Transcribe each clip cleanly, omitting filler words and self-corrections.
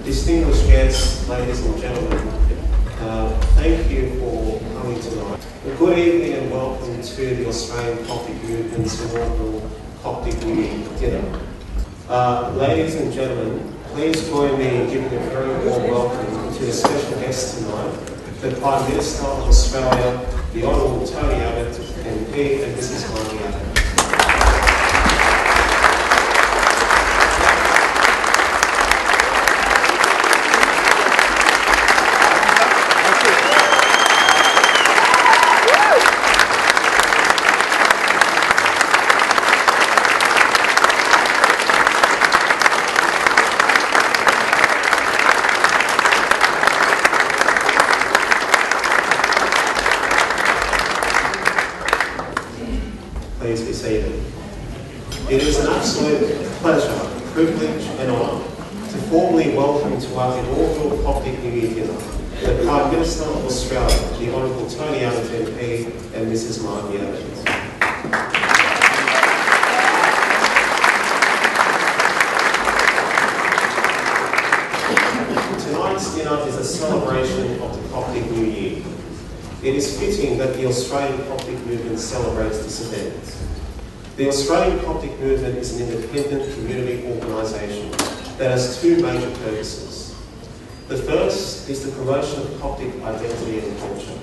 Distinguished guests, ladies and gentlemen, thank you for coming tonight. Good evening and welcome to the Australian Coptic Movement's inaugural Coptic New Year dinner. Ladies and gentlemen, please join me in giving a very warm welcome to the special guest tonight, the Prime Minister of Australia, the Honourable Tony Abbott, MP, and Mrs. Margie Abbott. Please be seated. It is an absolute pleasure, privilege and honour to formally welcome to our inaugural Coptic New Year dinner the Prime Minister of Australia, the Honourable Tony Abbott MP and Mrs. Margie Abbott. Tonight's dinner is a celebration of the Coptic New Year. It is fitting that the Australian Coptic Movement celebrates this event. The Australian Coptic Movement is an independent community organisation that has two major purposes. The first is the promotion of Coptic identity and culture.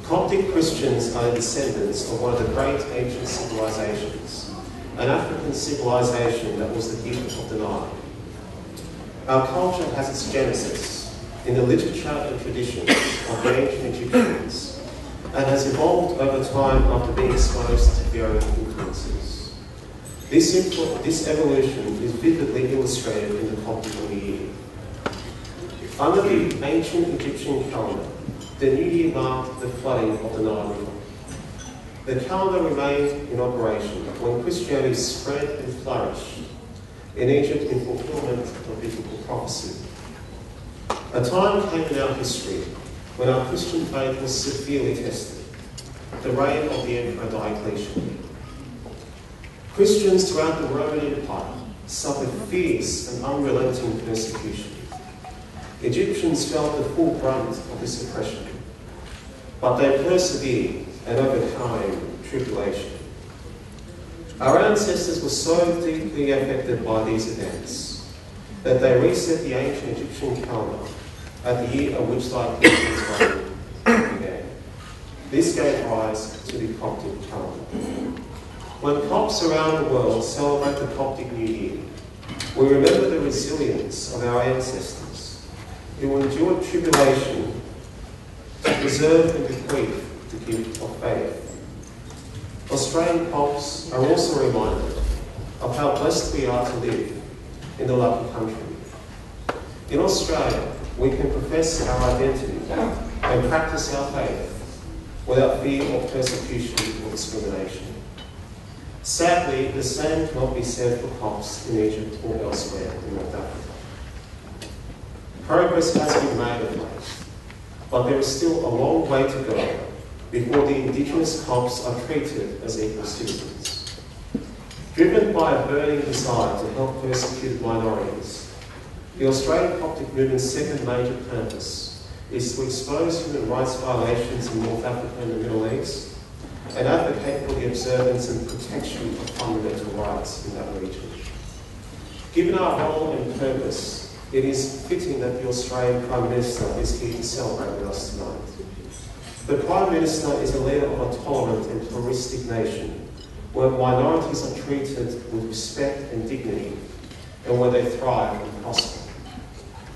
Coptic Christians are descendants of one of the great ancient civilisations, an African civilisation that was the gift of the Nile. Our culture has its genesis in the literature and traditions of the ancient Egyptians and has evolved over time after being exposed to varying influences. This evolution is vividly illustrated in the Coptic New Year. Under the ancient Egyptian calendar, the New Year marked the flooding of the Nile River. The calendar remained in operation when Christianity spread and flourished in Egypt in fulfillment of biblical prophecy. A time came in our history when our Christian faith was severely tested, the reign of the Emperor Diocletian. Christians throughout the Roman Empire suffered fierce and unrelenting persecution. Egyptians felt the full brunt of this oppression, but they persevered and overcame tribulation. Our ancestors were so deeply affected by these events that they reset the ancient Egyptian calendar at the year at which Diocletian's reign began. This gave rise to the Coptic calendar. When Copts around the world celebrate the Coptic New Year, we remember the resilience of our ancestors who endured tribulation to preserve and bequeath the gift of faith. Australian Copts are also reminded of how blessed we are to live in the lucky country. In Australia, we can profess our identity and practice our faith without fear of persecution or discrimination. Sadly, the same cannot be said for Copts in Egypt or elsewhere in North Africa. Progress has been made of late, but there is still a long way to go before the indigenous Copts are treated as equal citizens. Driven by a burning desire to help persecuted minorities, the Australian Coptic Movement's second major purpose is to expose human rights violations in North Africa and the Middle East and advocate for the observance and protection of fundamental rights in that region. Given our role and purpose, it is fitting that the Australian Prime Minister is here to celebrate with us tonight. The Prime Minister is a leader of a tolerant and pluralistic nation where minorities are treated with respect and dignity and where they thrive and prosper.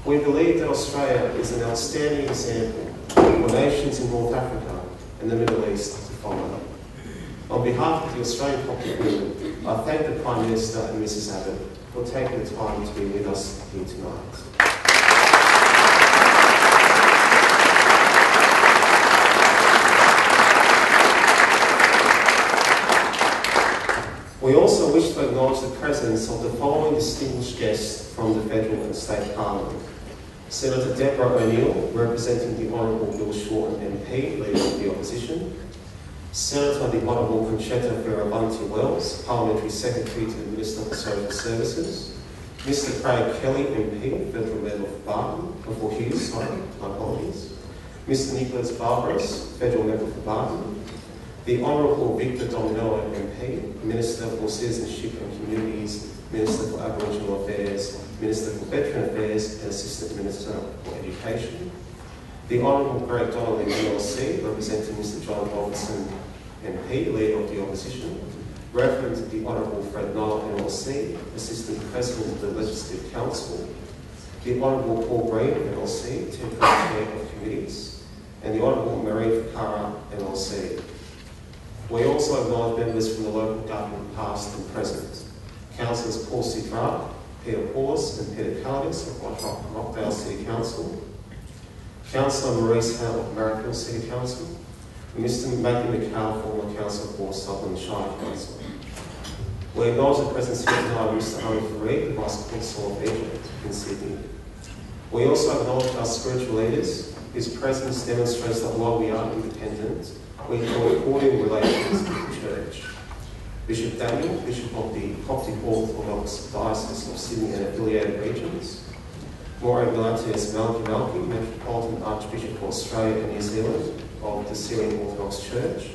We believe that Australia is an outstanding example for nations in North Africa and the Middle East to follow. On behalf of the Australian Coptic Movement, I thank the Prime Minister and Mrs. Abbott for taking the time to be with us here tonight. We also wish to acknowledge the presence of the following distinguished guests from the Federal and State Parliament. Senator Deborah O'Neill, representing the Honourable Bill Shorten MP, Leader of the Opposition. Senator the Honourable Concetta Fierravanti Wells, Parliamentary Secretary to the Minister for Social Services. Mr. Craig Kelly, MP, Federal Member for Hughes, my apologies. Mr. Nicholas Barbaros, Federal Member for Barton. The Honourable Victor Domino, MP, Minister for Citizenship and Communities, Minister for Aboriginal Affairs, Minister for Veteran Affairs and Assistant Minister for Education. The Honourable Greg Donnelly, MLC, representing Mr. John Robertson, MP, Leader of the Opposition. Reference the Honourable Fred Knoll, MLC, Assistant President of the Legislative Council. The Honourable Paul Green, MLC, Temporary Chair of Committees. And the Honourable Marie Fakara, MLC. We also acknowledge members from the local government past and present. Councillors Paul Sidra, Peter Paws and Peter Cardis of Rockdale City Council. Councillor Maurice Hale of Marrickville City Council. And Mr. Matthew McHale, former Councillor for Sutherland Shire Council. We acknowledge the presence here tonight of Mr. Ari Fareed, the Vice Consul of Egypt in Sydney. We also acknowledge our spiritual leaders, whose presence demonstrates that while we are independent, we enjoy cordial relations with the Church. Bishop Daniel, Bishop of the Coptic Orthodox Diocese of Sydney and affiliated regions. More Ignatius Malky, Metropolitan Archbishop of Australia and New Zealand of the Syrian Orthodox Church.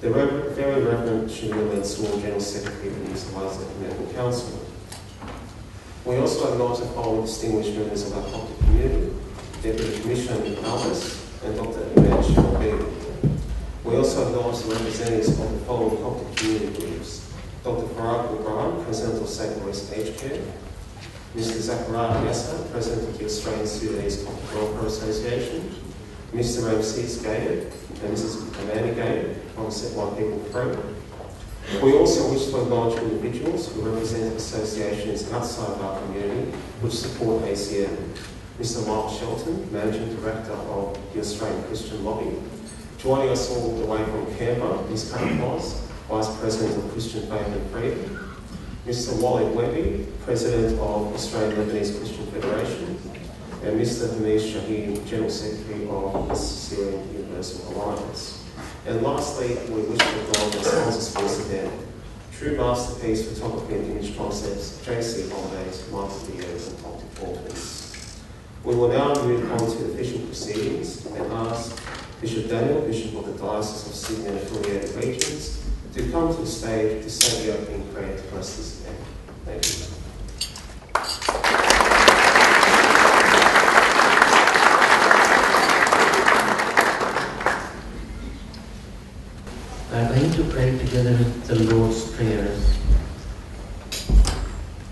The Very Reverend Shamil Mansour, General Secretary of the New South Wales Ecumenical Council. We also acknowledge the following distinguished members of our Coptic community: Deputy Commissioner Albus and Dr. Imad Shamil. We also acknowledge the representatives of the following Coptic community groups: Dr. Farag Ibrahim, President of St. Maurice Aged Care; Mr. Zachariah Yasser, President of the Australian Sudanese Coptic Welfare Association; Mr. Ramses Gayer and Mrs. Amanda Gayer from Set One People Free. We also wish to acknowledge individuals who represent associations outside of our community which support ACM. Mr. Mark Shelton, Managing Director of the Australian Christian Lobby. Joining us all the way from Canberra is Karen Moss, Vice President of Christian Faith and Freedom. Mr. Wally Webby, President of Australian Lebanese Christian Federation. And Mr. Hamish Shaheen, General Secretary of the Syrian Universal Alliance. And lastly, we wish to acknowledge our sponsors for this event: True Masterpiece Photography and Image Concepts, JC Holidays, Master Videos and Coptic Portraits. We will now move on to official proceedings and ask Bishop Daniel, Bishop of the Diocese of Sydney and affiliated regions, to come to the stage to say the opening prayer to bless this event. Thank you. We are going to pray together with the Lord's Prayer.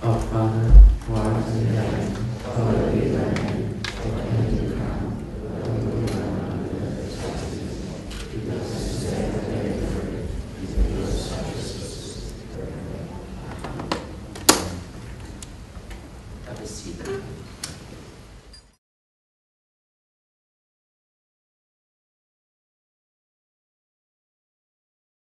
Our Father, who art in heaven, hallowed be thy name. Thy kingdom come, thy will be done on earth as it is in heaven. Give us this day our daily bread, and forgive us our trespasses. Have a seat.